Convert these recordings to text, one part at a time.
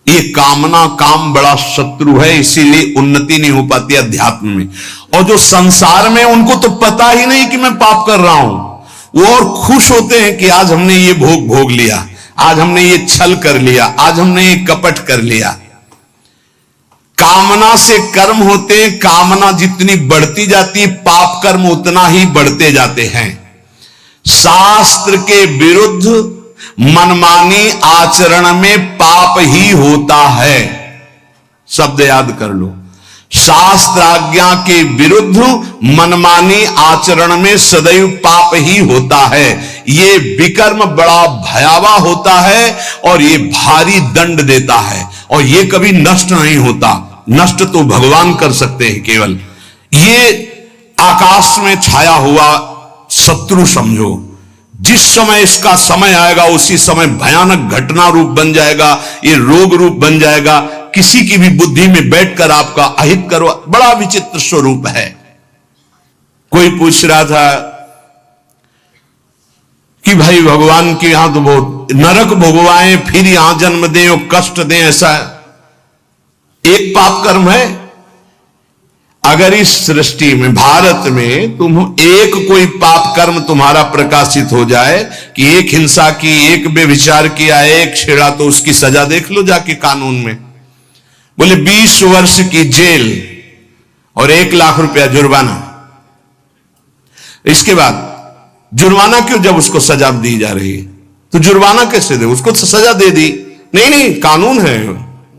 ये कामना, काम बड़ा शत्रु है, इसीलिए उन्नति नहीं हो पाती अध्यात्म में। और जो संसार में, उनको तो पता ही नहीं कि मैं पाप कर रहा हूं, वो और खुश होते हैं कि आज हमने ये भोग लिया, आज हमने ये छल कर लिया, आज हमने ये कपट कर लिया। कामना से कर्म होते हैं, कामना जितनी बढ़ती जाती है पाप कर्म उतना ही बढ़ते जाते हैं। शास्त्र के विरुद्ध मनमानी आचरण में पाप ही होता है। शब्द याद कर लो, शास्त्र आज्ञा के विरुद्ध मनमानी आचरण में सदैव पाप ही होता है। ये विकर्म बड़ा भयावह होता है और ये भारी दंड देता है, और ये कभी नष्ट नहीं होता। नष्ट तो भगवान कर सकते हैं केवल। ये आकाश में छाया हुआ शत्रु समझो, जिस समय इसका समय आएगा उसी समय भयानक घटना रूप बन जाएगा, ये रोग रूप बन जाएगा, किसी की भी बुद्धि में बैठकर आपका अहित करो। बड़ा विचित्र स्वरूप है। कोई पूछ रहा था कि भाई भगवान के यहां तो बहुत नरक भोगवाएं, फिर यहां जन्म दें और कष्ट दें, ऐसा एक पाप कर्म है? अगर इस सृष्टि में, भारत में तुम एक कोई पाप कर्म तुम्हारा प्रकाशित हो जाए कि एक हिंसा की, एक व्यभिचार किया, एक छेड़ा, तो उसकी सजा देख लो जाके कानून में। बोले 20 वर्ष की जेल और 1 लाख रुपया जुर्माना। इसके बाद जुर्माना क्यों, जब उसको सजा दी जा रही है तो जुर्माना कैसे दे? उसको तो सजा दे दी। नहीं, कानून है,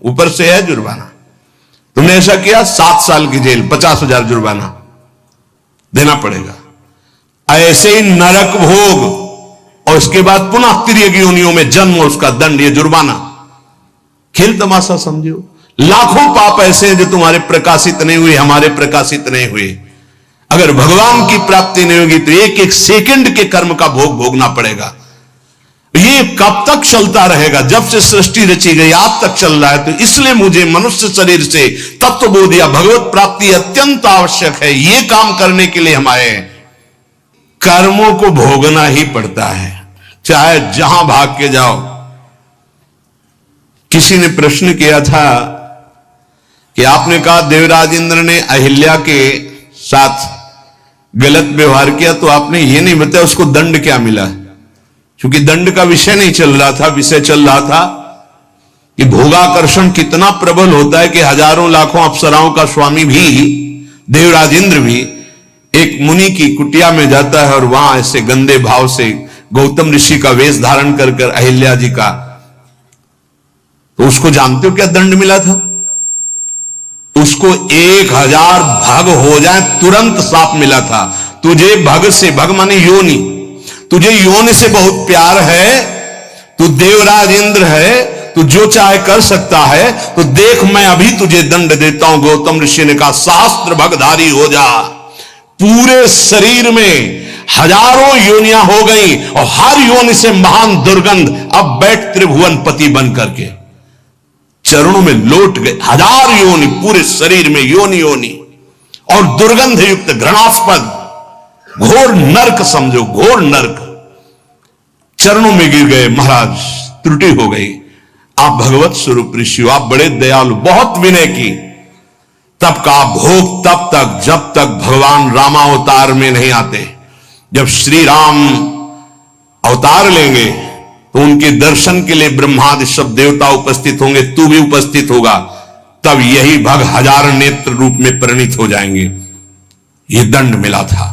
ऊपर से है जुर्माना। तुमने ऐसा किया, 7 साल की जेल, 50,000 जुर्माना देना पड़ेगा। ऐसे ही नरक भोग और उसके बाद पुनः तिर्यक योनियों में जन्म, उसका दंड, ये जुर्माना। खेल तमाशा समझो। लाखों पाप ऐसे हैं जो तुम्हारे प्रकाशित नहीं हुए, हमारे प्रकाशित नहीं हुए। अगर भगवान की प्राप्ति नहीं होगी तो एक एक सेकंड के कर्म का भोग भोगना पड़ेगा। ये कब तक चलता रहेगा? जब से सृष्टि रची गई आज तक चल रहा है। तो इसलिए मुझे मनुष्य शरीर से तत्वबोध या भगवत प्राप्ति अत्यंत आवश्यक है। ये काम करने के लिए हम आए हैं। कर्मों को भोगना ही पड़ता है, चाहे जहां भाग के जाओ। किसी ने प्रश्न किया था कि आपने कहा देवराज इंद्र ने अहिल्या के साथ गलत व्यवहार किया, तो आपने ये नहीं बताया उसको दंड क्या मिला। क्योंकि दंड का विषय नहीं चल रहा था, विषय चल रहा था कि भोगाकर्षण कितना प्रबल होता है कि हजारों लाखों अप्सराओं का स्वामी भी, देवराज इंद्र भी, एक मुनि की कुटिया में जाता है और वहां ऐसे गंदे भाव से गौतम ऋषि का वेश धारण कर कर अहिल्या जी का, तो उसको जानते हो क्या दंड मिला था? उसको 1000 भग हो जाए तुरंत साप मिला था। तुझे भग से, भग माने योनि, तुझे योनि से बहुत प्यार है, तू देवराज इंद्र है, तू जो चाहे कर सकता है, तो देख मैं अभी तुझे दंड देता हूं। गौतम ऋषि ने कहा सहस्त्र भगधारी हो जा। पूरे शरीर में हजारों योनियां हो गई और हर योनि से महान दुर्गंध। अब बैठ त्रिभुवन पति बन करके चरणों में लौट गए। 1000 योनि पूरे शरीर में, योनि योनि, और दुर्गंध युक्त घृणास्पद घोर नरक समझो, घोर नरक। चरणों में गिर गए, महाराज त्रुटि हो गई, आप भगवत स्वरूप ऋषि हो, आप बड़े दयालु, बहुत विनय की। तब का भोग तब तक जब तक भगवान रामावतार में नहीं आते। जब श्री राम अवतार लेंगे तो उनके दर्शन के लिए ब्रह्मादि सब देवता उपस्थित होंगे, तू भी उपस्थित होगा। तब यही भग 1000 नेत्र रूप में परिणित हो जाएंगे। ये दंड मिला था।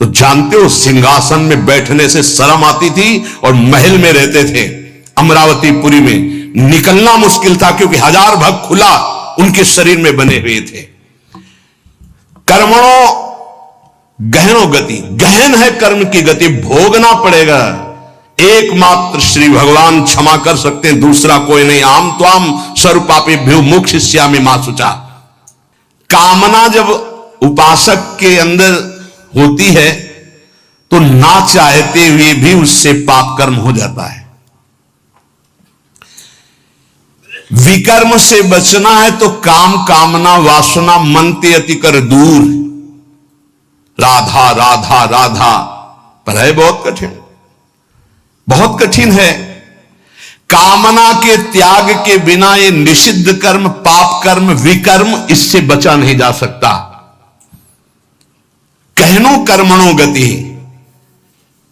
तो जानते हो सिंहासन में बैठने से शर्म आती थी और महल में रहते थे अमरावतीपुरी में, निकलना मुश्किल था क्योंकि 1000 भग खुला उनके शरीर में बने हुए थे। कर्मणों गहनो गति, गहन है कर्म की गति, भोगना पड़ेगा। एकमात्र श्री भगवान क्षमा कर सकते हैं, दूसरा कोई नहीं। आम त्वाम सर्वपापेभ्यो मोक्षयिष्यामि मा शुचा। कामना जब उपासक के अंदर होती है तो ना चाहते हुए भी उससे पाप कर्म हो जाता है। विकर्म से बचना है तो काम, कामना, वासना मन ते अति कर दूर। राधा राधा राधा, पर है बहुत कठिन, बहुत कठिन है। कामना के त्याग के बिना ये निषिद्ध कर्म, पाप कर्म, विकर्म, इससे बचा नहीं जा सकता। कहनो कर्मणो गति,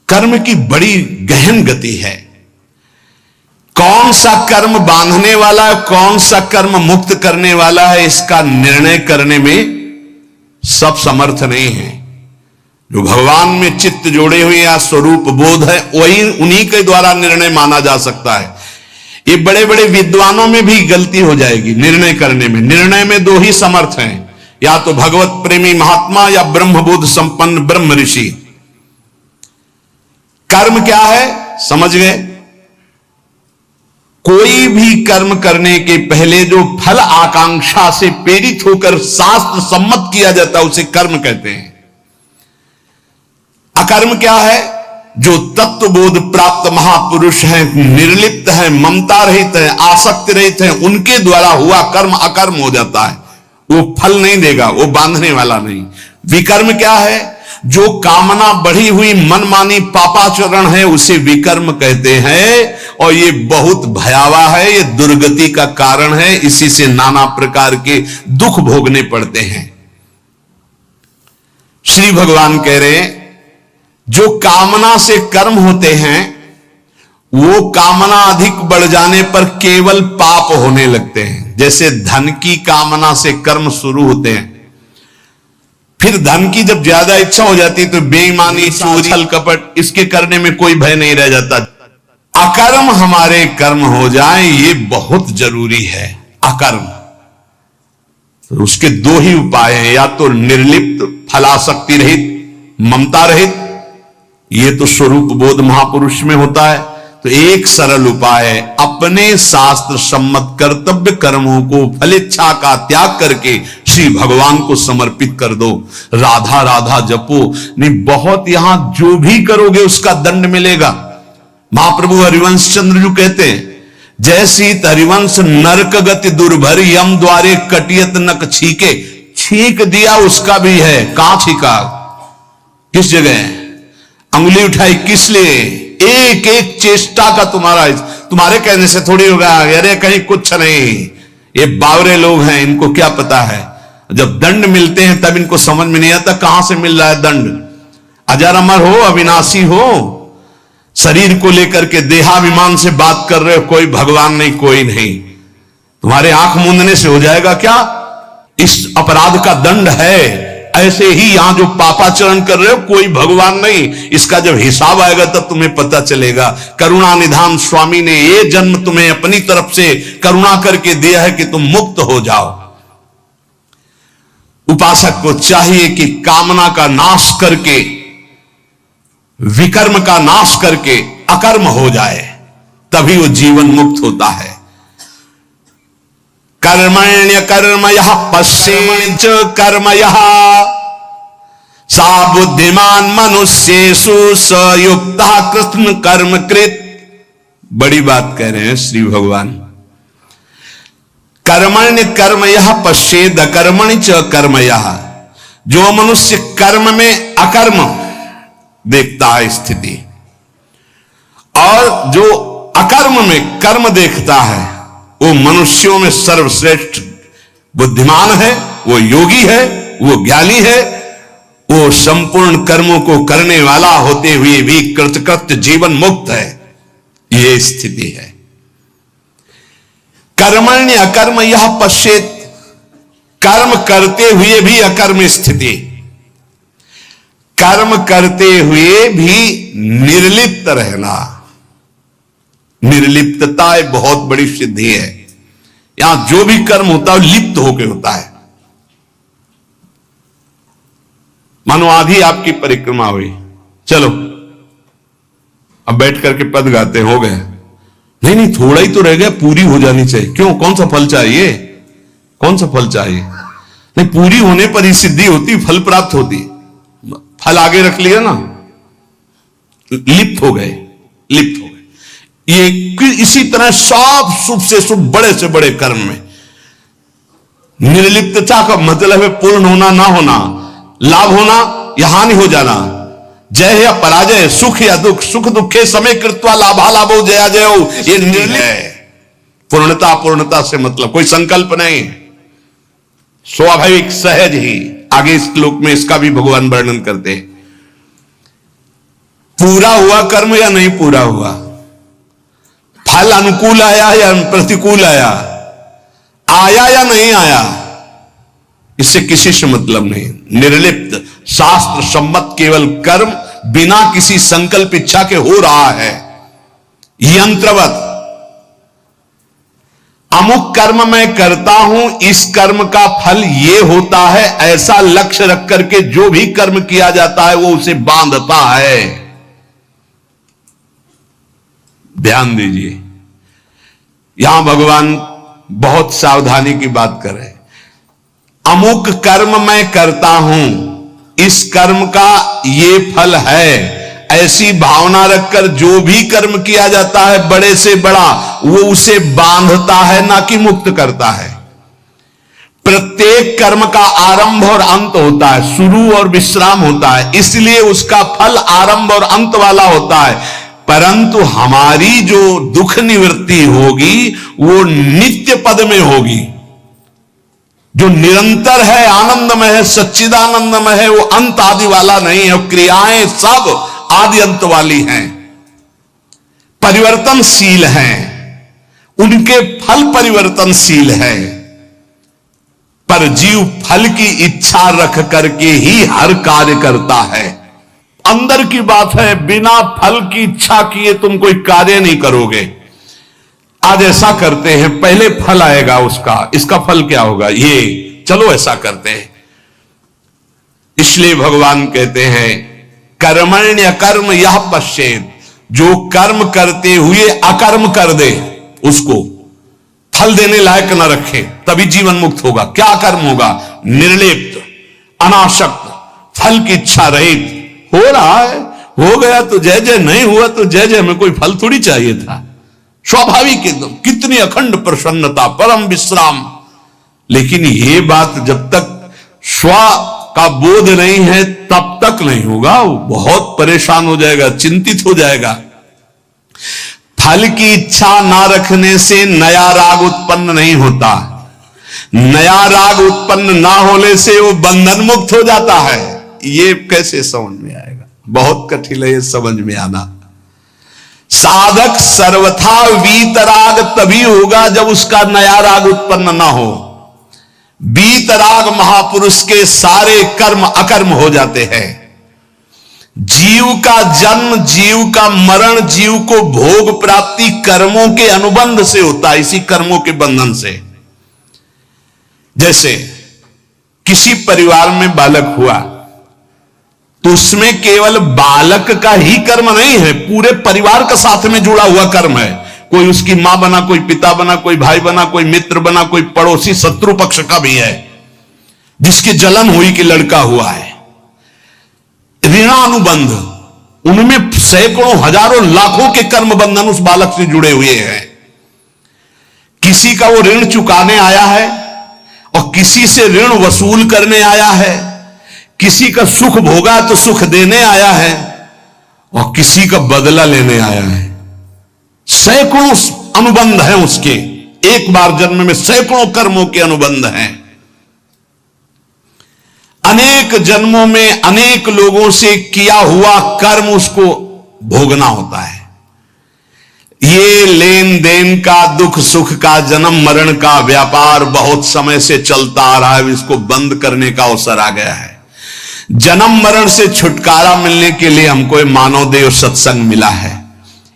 कर्म की बड़ी गहन गति है। कौन सा कर्म बांधने वाला है, कौन सा कर्म मुक्त करने वाला है, इसका निर्णय करने में सब समर्थ नहीं है। जो भगवान में चित्त जोड़े हुए या स्वरूप बोध है, वही उन्हीं के द्वारा निर्णय माना जा सकता है। ये बड़े बड़े विद्वानों में भी गलती हो जाएगी निर्णय करने में। निर्णय में दो ही समर्थ हैं, या तो भगवत प्रेमी महात्मा या ब्रह्मबोध संपन्न ब्रह्म ऋषि। कर्म क्या है समझ गए? कोई भी कर्म करने के पहले जो फल आकांक्षा से प्रेरित होकर शास्त्र सम्मत किया जाता है उसे कर्म कहते हैं। अकर्म क्या है? जो तत्वबोध प्राप्त महापुरुष हैं, निर्लिप्त हैं, ममता रहित हैं, आसक्ति रहित हैं, उनके द्वारा हुआ कर्म अकर्म हो जाता है। वो फल नहीं देगा, वो बांधने वाला नहीं। विकर्म क्या है? जो कामना बढ़ी हुई मनमानी पापाचरण है उसे विकर्म कहते हैं, और ये बहुत भयावह है, ये दुर्गति का कारण है। इसी से नाना प्रकार के दुख भोगने पड़ते हैं। श्री भगवान कह रहे हैं जो कामना से कर्म होते हैं वो कामना अधिक बढ़ जाने पर केवल पाप होने लगते हैं। जैसे धन की कामना से कर्म शुरू होते हैं, फिर धन की जब ज्यादा इच्छा हो जाती है तो बेईमानी, चोरी, छल कपट, इसके करने में कोई भय नहीं रह जाता। अकर्म हमारे कर्म हो जाए ये बहुत जरूरी है। अकर्म तो उसके दो ही उपाय हैं, या तो निर्लिप्त, फलासक्ति रहित, ममता रहित, ये तो स्वरूप बोध महापुरुष में होता है। तो एक सरल उपाय है, अपने शास्त्र सम्मत कर्तव्य कर्मों को फलेच्छा का त्याग करके श्री भगवान को समर्पित कर दो। राधा राधा जपो, नहीं बहुत यहां जो भी करोगे उसका दंड मिलेगा। महाप्रभु हरिवंश चंद्र जी कहते हैं जैसी हरिवंश नरक गति दुर्भर यम द्वारे कटियत नक छीके। छीक दिया उसका भी है, कहां छीका, किस जगह अंगुली उठाई, किस लिए? एक एक चेष्टा का तुम्हारे कहने से थोड़ी होगा। अरे कहीं कुछ नहीं, ये बावरे लोग हैं, इनको क्या पता है। जब दंड मिलते हैं तब इनको समझ में नहीं आता कहां से मिल रहा है दंड। अजर अमर हो, अविनाशी हो, शरीर को लेकर के देहाभिमान से बात कर रहे हो, कोई भगवान नहीं, कोई नहीं। तुम्हारे आंख मूंदने से हो जाएगा क्या? इस अपराध का दंड है। ऐसे ही यहां जो पापाचरण कर रहे हो कोई भगवान नहीं, इसका जब हिसाब आएगा तब तुम्हें पता चलेगा। करुणा निधान स्वामी ने ये जन्म तुम्हें अपनी तरफ से करुणा करके दिया है कि तुम मुक्त हो जाओ। उपासक को चाहिए कि कामना का नाश करके, विकर्म का नाश करके अकर्म हो जाए, तभी वो जीवन मुक्त होता है। कर्मण्य कर्मयः पश्येच कर्मयः सा बुद्धिमान मनुष्येषु सयुक्तः कृष्ण कर्म कृत। बड़ी बात कह रहे हैं श्री भगवान। कर्मण्य कर्मयः पश्येद अकर्मणि च कर्मयः। जो मनुष्य कर्म में अकर्म देखता है स्थिति, और जो अकर्म में कर्म देखता है, वो मनुष्यों में सर्वश्रेष्ठ बुद्धिमान है, वो योगी है, वो ज्ञानी है, वो संपूर्ण कर्मों को करने वाला होते हुए भी कृतकृत्य जीवन मुक्त है। ये स्थिति है। कर्मण्य अकर्म यह पश्चेत, कर्म करते हुए भी अकर्म स्थिति, कर्म करते हुए भी निर्लिप्त रहना। निर्लिप्तता एक बहुत बड़ी सिद्धि है। यहां जो भी कर्म होता है लिप्त होकर होता है। मानो आधी आपकी परिक्रमा हुई, चलो अब बैठ करके पद गाते, हो गए। नहीं नहीं, थोड़ा ही तो रह गया, पूरी हो जानी चाहिए। क्यों, कौन सा फल चाहिए, कौन सा फल चाहिए? नहीं, पूरी होने पर ही सिद्धि होती, फल प्राप्त होती। फल आगे रख लिया ना, लिप्त हो गए, लिप्त हो गए। ये इसी तरह सब शुभ से शुभ, बड़े से बड़े कर्म में निर्लिप्तता का मतलब है पूर्ण होना, ना होना, लाभ होना या हानि हो जाना। जय या पराजय, सुख या दुख, सुख दुखे समय कृत्वा लाभा लाभो जया जयो, ये निर्णय है। पूर्णता पूर्णता से मतलब कोई संकल्प नहीं, स्वाभाविक सहज ही। आगे इस श्लोक में इसका भी भगवान वर्णन करते हैं। पूरा हुआ कर्म या नहीं पूरा हुआ, फल अनुकूल आया या प्रतिकूल आया, आया या नहीं आया, इससे किसी से मतलब नहीं। निर्लिप्त शास्त्र सम्मत केवल कर्म बिना किसी संकल्प इच्छा के हो रहा है। यंत्रवत अमुक कर्म मैं करता हूं, इस कर्म का फल ये होता है, ऐसा लक्ष्य रख करके जो भी कर्म किया जाता है वो उसे बांधता है। ध्यान दीजिए, यहां भगवान बहुत सावधानी की बात कर रहे हैं। अमुक कर्म मैं करता हूं, इस कर्म का ये फल है, ऐसी भावना रखकर जो भी कर्म किया जाता है बड़े से बड़ा, वो उसे बांधता है ना कि मुक्त करता है। प्रत्येक कर्म का आरंभ और अंत होता है, शुरू और विश्राम होता है, इसलिए उसका फल आरंभ और अंत वाला होता है। परंतु हमारी जो दुख निवृत्ति होगी वो नित्य पद में होगी, जो निरंतर है, आनंदमय है, सच्चिदानंदमय है, वो अंत आदि वाला नहीं है। क्रियाएं सब आदि अंत वाली हैं, परिवर्तनशील हैं, उनके फल परिवर्तनशील है। पर जीव फल की इच्छा रख करके ही हर कार्य करता है। अंदर की बात है, बिना फल की इच्छा किए तुम कोई कार्य नहीं करोगे। आज ऐसा करते हैं, पहले फल आएगा उसका, इसका फल क्या होगा, ये चलो ऐसा करते हैं। इसलिए भगवान कहते हैं कर्मण्य कर्म यह पश्चेत, जो कर्म करते हुए अकर्म कर दे, उसको फल देने लायक न रखे, तभी जीवन मुक्त होगा। क्या कर्म होगा, निर्लिप्त, अनासक्त, फल की इच्छा रहित। हो रहा है, हो गया तो जय जय, नहीं हुआ तो जय जय, हमें कोई फल थोड़ी चाहिए था। स्वाभाविक एकदम, कितनी अखंड प्रसन्नता, परम विश्राम। लेकिन ये बात जब तक स्व का बोध नहीं है तब तक नहीं होगा। वो बहुत परेशान हो जाएगा, चिंतित हो जाएगा। फल की इच्छा ना रखने से नया राग उत्पन्न नहीं होता, नया राग उत्पन्न ना होने से वो बंधन मुक्त हो जाता है। ये कैसे समझ में आएगा, बहुत कठिन है ये समझ में आना। साधक सर्वथा वीतराग तभी होगा जब उसका नया राग उत्पन्न ना हो। वीतराग महापुरुष के सारे कर्म अकर्म हो जाते हैं। जीव का जन्म, जीव का मरण, जीव को भोग प्राप्ति कर्मों के अनुबंध से होता है, इसी कर्मों के बंधन से। जैसे किसी परिवार में बालक हुआ तो उसमें केवल बालक का ही कर्म नहीं है, पूरे परिवार का साथ में जुड़ा हुआ कर्म है। कोई उसकी मां बना, कोई पिता बना, कोई भाई बना, कोई मित्र बना, कोई पड़ोसी शत्रु पक्ष का भी है, जिसकी जलन हुई कि लड़का हुआ है। ऋणानुबंध, उनमें सैकड़ों हजारों लाखों के कर्म बंधन उस बालक से जुड़े हुए हैं। किसी का वो ऋण चुकाने आया है और किसी से ऋण वसूल करने आया है, किसी का सुख भोगा तो सुख देने आया है और किसी का बदला लेने आया है। सैकड़ों अनुबंध हैं उसके, एक बार जन्म में सैकड़ों कर्मों के अनुबंध हैं। अनेक जन्मों में अनेक लोगों से किया हुआ कर्म उसको भोगना होता है। ये लेन देन का, दुख सुख का, जन्म मरण का व्यापार बहुत समय से चलता आ रहा है, इसको बंद करने का अवसर आ गया है। जन्म मरण से छुटकारा मिलने के लिए हमको मानव देव सत्संग मिला है।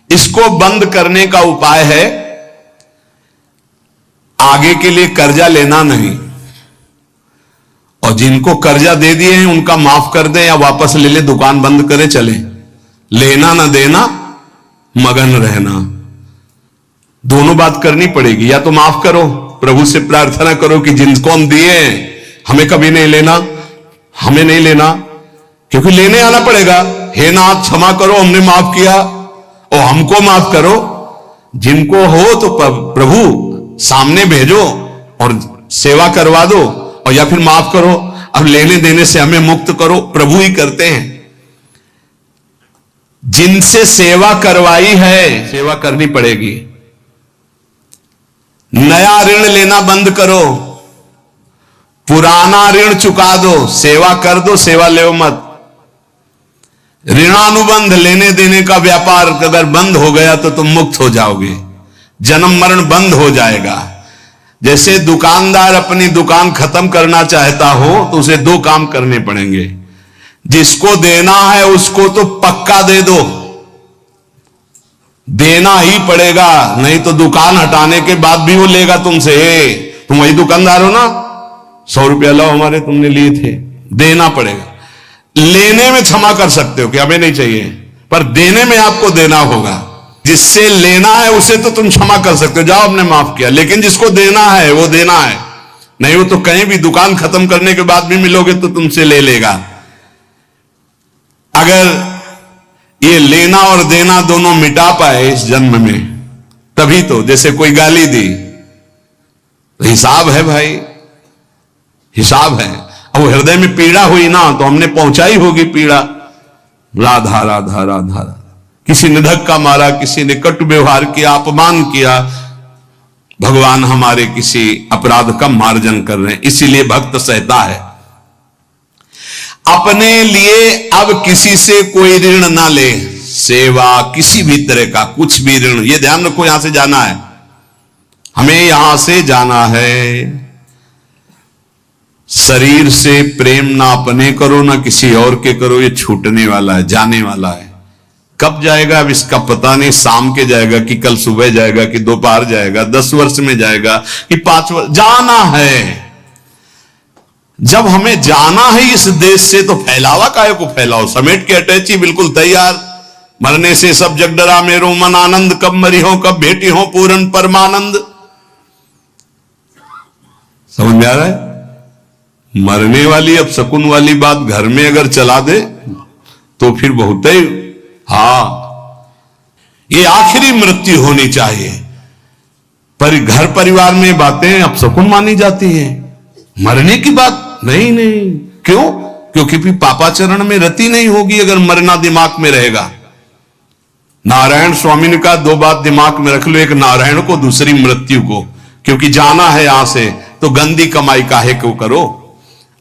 इसको बंद करने का उपाय है आगे के लिए कर्जा लेना नहीं, और जिनको कर्जा दे दिए हैं उनका माफ कर दें या वापस ले ले, दुकान बंद करे चले। लेना ना देना, मगन रहना, दोनों बात करनी पड़ेगी। या तो माफ करो, प्रभु से प्रार्थना करो कि जिनको हम दिए हमें कभी नहीं लेना, हमें नहीं लेना, क्योंकि लेने आना पड़ेगा। हे नाथ क्षमा करो, हमने माफ किया और हमको माफ करो। जिनको हो तो प्रभु सामने भेजो और सेवा करवा दो, और या फिर माफ करो, अब लेने देने से हमें मुक्त करो। प्रभु ही करते हैं। जिनसे सेवा करवाई है सेवा करनी पड़ेगी। नया ऋण लेना बंद करो, पुराना ऋण चुका दो, सेवा कर दो, सेवा ले मत। ऋणानुबंध लेने देने का व्यापार अगर बंद हो गया तो तुम मुक्त हो जाओगे, जन्म मरण बंद हो जाएगा। जैसे दुकानदार अपनी दुकान खत्म करना चाहता हो तो उसे दो काम करने पड़ेंगे। जिसको देना है उसको तो पक्का दे दो, देना ही पड़ेगा, नहीं तो दुकान हटाने के बाद भी वो लेगा तुमसे। तुम वही दुकानदार हो ना, 100 रुपया लो हमारे, तुमने लिए थे, देना पड़ेगा। लेने में क्षमा कर सकते हो कि हमें नहीं चाहिए, पर देने में आपको देना होगा। जिससे लेना है उसे तो तुम क्षमा कर सकते हो, जाओ हमने माफ किया, लेकिन जिसको देना है वो देना है। नहीं वो तो कहीं भी दुकान खत्म करने के बाद भी मिलोगे तो तुमसे ले लेगा। अगर ये लेना और देना दोनों मिटा पाए इस जन्म में, तभी तो। जैसे कोई गाली दी तो हिसाब है भाई, हिसाब है। अब वो हृदय में पीड़ा हुई ना तो हमने पहुंचाई होगी पीड़ा। राधा राधा राधा, किसी ने धक्का मारा, किसी ने कटु व्यवहार किया, अपमान किया, भगवान हमारे किसी अपराध का मार्जन कर रहे हैं, इसीलिए भक्त सहता है। अपने लिए अब किसी से कोई ऋण ना ले, सेवा किसी भी तरह का कुछ भी ऋण, ये ध्यान रखो। यहां से जाना है, हमें यहां से जाना है। शरीर से प्रेम ना अपने करो ना किसी और के करो, ये छूटने वाला है, जाने वाला है। कब जाएगा अब इसका पता नहीं, शाम के जाएगा कि कल सुबह जाएगा कि दोपहर जाएगा, 10 वर्ष में जाएगा कि 5 वर्ष, जाना है। जब हमें जाना है इस देश से तो फैलावा काहे को फैलाओ, समेट के अटैची बिल्कुल तैयार। मरने से सब जग डरा मेरो मन आनंद, कब मरी हो कब भेटी हो पूर्ण परमानंद। समझ में आ रहा है? मरने वाली अब शकुन वाली बात घर में अगर चला दे तो फिर बहुत ही, ये आखिरी मृत्यु होनी चाहिए। पर घर परिवार में बातें अब शकुन मानी जाती हैं, मरने की बात नहीं। क्यों? क्योंकि फिर पापाचरण में रति नहीं होगी अगर मरना दिमाग में रहेगा। नारायण स्वामी ने कहा 2 बात दिमाग में रख लो, एक नारायण को, दूसरी मृत्यु को। क्योंकि जाना है यहां से तो गंदी कमाई काहे को करो,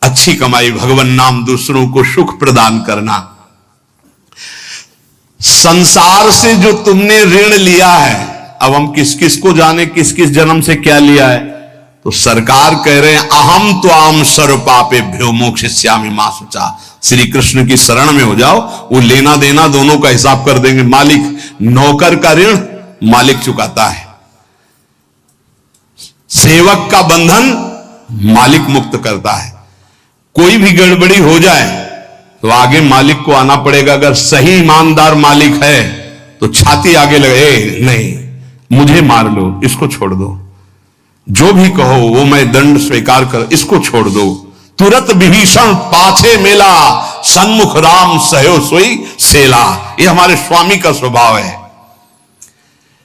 अच्छी कमाई भगवान नाम, दूसरों को सुख प्रदान करना। संसार से जो तुमने ऋण लिया है, अब हम किस किस को जाने किस किस जन्म से क्या लिया है। तो सरकार कह रहे हैं अहम त्वाम सर्व पापेभ्यो मोक्षयिष्यामि मा शुचा। श्री कृष्ण की शरण में हो जाओ, वो लेना देना दोनों का हिसाब कर देंगे। मालिक, नौकर का ऋण मालिक चुकाता है, सेवक का बंधन मालिक मुक्त करता है। कोई भी गड़बड़ी हो जाए तो आगे मालिक को आना पड़ेगा। अगर सही ईमानदार मालिक है तो छाती आगे लगे, नहीं मुझे मार लो, इसको छोड़ दो, जो भी कहो वो मैं दंड स्वीकार कर, इसको छोड़ दो। तुरंत विभीषण पाछे मेला, सन्मुख राम सहयो सोई सेला। ये हमारे स्वामी का स्वभाव है।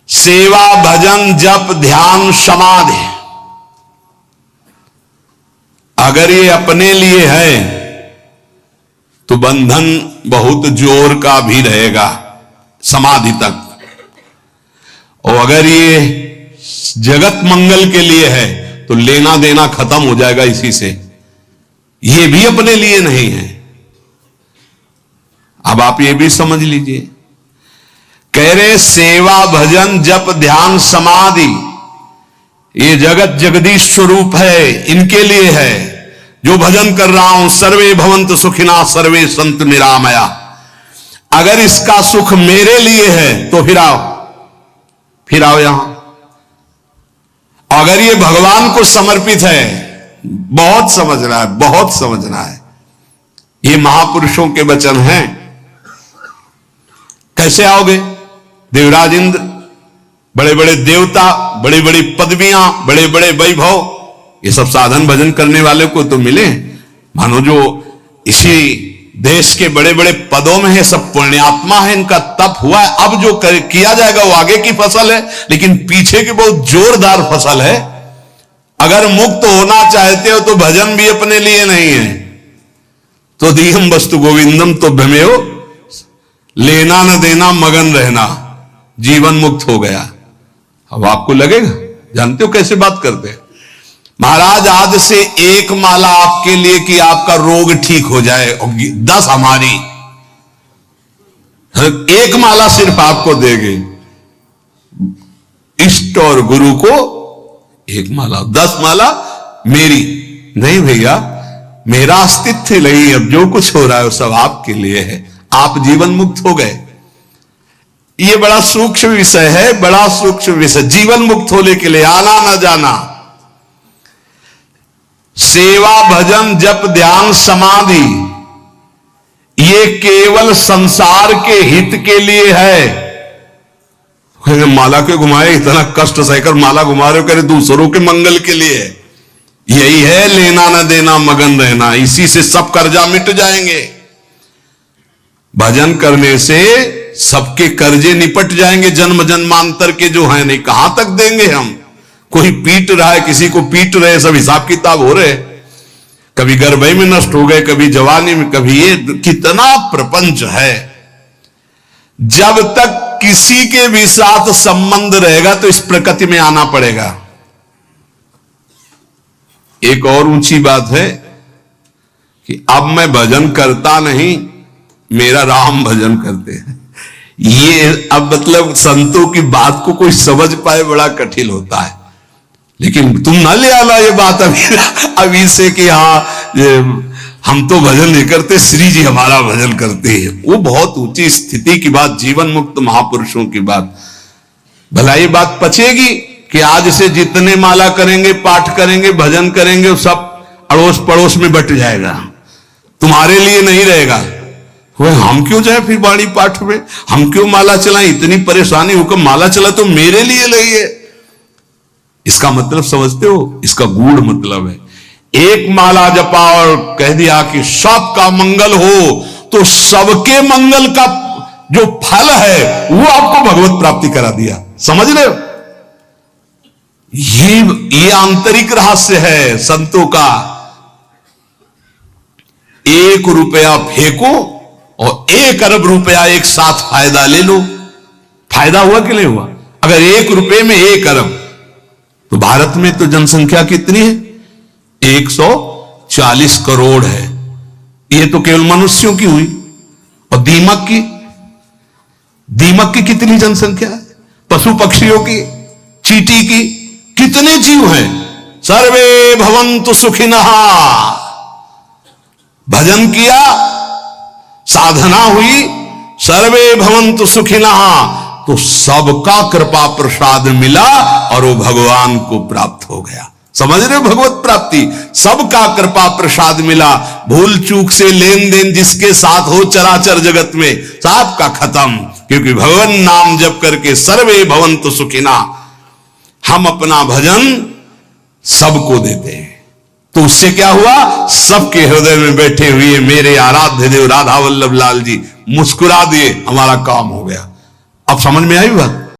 सेवा भजन जप ध्यान समाधि, अगर ये अपने लिए है तो बंधन बहुत जोर का भी रहेगा समाधि तक, और अगर ये जगत मंगल के लिए है तो लेना देना खत्म हो जाएगा इसी से। ये भी अपने लिए नहीं है। अब आप ये भी समझ लीजिए, कह रहे सेवा भजन जप ध्यान समाधि ये जगत जगदीश स्वरूप है, इनके लिए है। जो भजन कर रहा हूं, सर्वे भवन्तु सुखिना सर्वे सन्तु निरामया, अगर इसका सुख मेरे लिए है तो फिर आओ यहां। अगर ये भगवान को समर्पित है, बहुत समझना है, बहुत समझना है। ये महापुरुषों के वचन हैं। कैसे आओगे? देवराज इंद्र, बड़े बड़े देवता, बड़ी बड़ी पदवियां, बड़े बड़े वैभव, ये सब साधन भजन करने वाले को तो मिले। मानो जो इसी देश के बड़े बड़े पदों में है, सब पुण्यात्मा है, इनका तप हुआ है। अब जो किया जाएगा वो आगे की फसल है, लेकिन पीछे की बहुत जोरदार फसल है। अगर मुक्त होना चाहते हो तो भजन भी अपने लिए नहीं है। तो दीहम वस्तु गोविंदम तो भ्रमेयो, लेना न देना मगन रहना, जीवन मुक्त हो गया। अब आपको लगेगा, जानते हो कैसे बात करते हैं महाराज, आज से एक माला आपके लिए कि आपका रोग ठीक हो जाए, और 10 हमारी, एक माला सिर्फ आपको देंगे, इष्ट और गुरु को एक माला, 10 माला मेरी। नहीं भैया, मेरा अस्तित्व नहीं, अब जो कुछ हो रहा है वो सब आपके लिए है, आप जीवन मुक्त हो गए। ये बड़ा सूक्ष्म विषय है, बड़ा सूक्ष्म विषय। जीवन मुक्त होने के लिए आना न जाना, सेवा भजन जप ध्यान समाधि, ये केवल संसार के हित के लिए है। माला के घुमाए, इतना कष्ट सहकर माला घुमा रहे हो, करे दूसरों के मंगल के लिए है। यही है लेना न देना मगन रहना, इसी से सब कर्जा मिट जाएंगे। भजन करने से सबके कर्जे निपट जाएंगे, जन्म जन्मांतर के जो हैं, नहीं कहां तक देंगे हम। कोई पीट रहा है, किसी को पीट रहे, सब हिसाब किताब हो रहे, कभी गर्भई में नष्ट हो गए, कभी जवानी में, कभी ये, कितना प्रपंच है। जब तक किसी के भी साथ संबंध रहेगा तो इस प्रकृति में आना पड़ेगा। एक और ऊंची बात है कि अब मैं भजन करता नहीं, मेरा राम भजन करते हैं। ये अब मतलब संतों की बात को कोई समझ पाए बड़ा कठिन होता है, लेकिन तुम ना ले आना ये बात अभी से कि हाँ हम तो भजन नहीं करते, श्री जी हमारा भजन करते हैं। वो बहुत ऊंची स्थिति की बात, जीवन मुक्त महापुरुषों की बात। भला ये बात पचेगी कि आज से जितने माला करेंगे, पाठ करेंगे, भजन करेंगे, वो सब अड़ोस पड़ोस में बट जाएगा, तुम्हारे लिए नहीं रहेगा। हम क्यों जाए फिर बाणी पाठ में, हम क्यों माला चलाएं, इतनी परेशानी होकर माला चला तो मेरे लिए नहीं है। इसका मतलब समझते हो, इसका गूढ़ मतलब है। एक माला जपा और कह दिया कि सबका मंगल हो, तो सबके मंगल का जो फल है वो आपको भगवत प्राप्ति करा दिया। समझ रहे हो, ये आंतरिक रहस्य है संतों का। 1 रुपया फेंको और 1 अरब रुपया एक साथ फायदा ले लो। फायदा हुआ कि नहीं हुआ? अगर 1 रुपये में 1 अरब, तो भारत में तो जनसंख्या कितनी है? 140 करोड़ है। ये तो केवल मनुष्यों की हुई। और दीमक की कितनी जनसंख्या है? पशु पक्षियों की, चींटी की, कितने जीव हैं? सर्वे भवन्तु सुखिनः। भजन किया, साधना हुई, सर्वे भवन्तु सुखिनः, तो सबका कृपा प्रसाद मिला और वो भगवान को प्राप्त हो गया। समझ रहे हो, भगवत प्राप्ति, सबका कृपा प्रसाद मिला। भूल चूक से लेन देन जिसके साथ हो चराचर जगत में, सबका खत्म, क्योंकि भगवान नाम जप करके सर्वे भवन्तु सुखिना, हम अपना भजन सबको देते हैं। तो उससे क्या हुआ? सबके हृदय में बैठे हुए मेरे आराध्य देव राधा वल्लभ लाल जी मुस्कुरा दिए, हमारा काम हो गया। अब समझ में आई बात?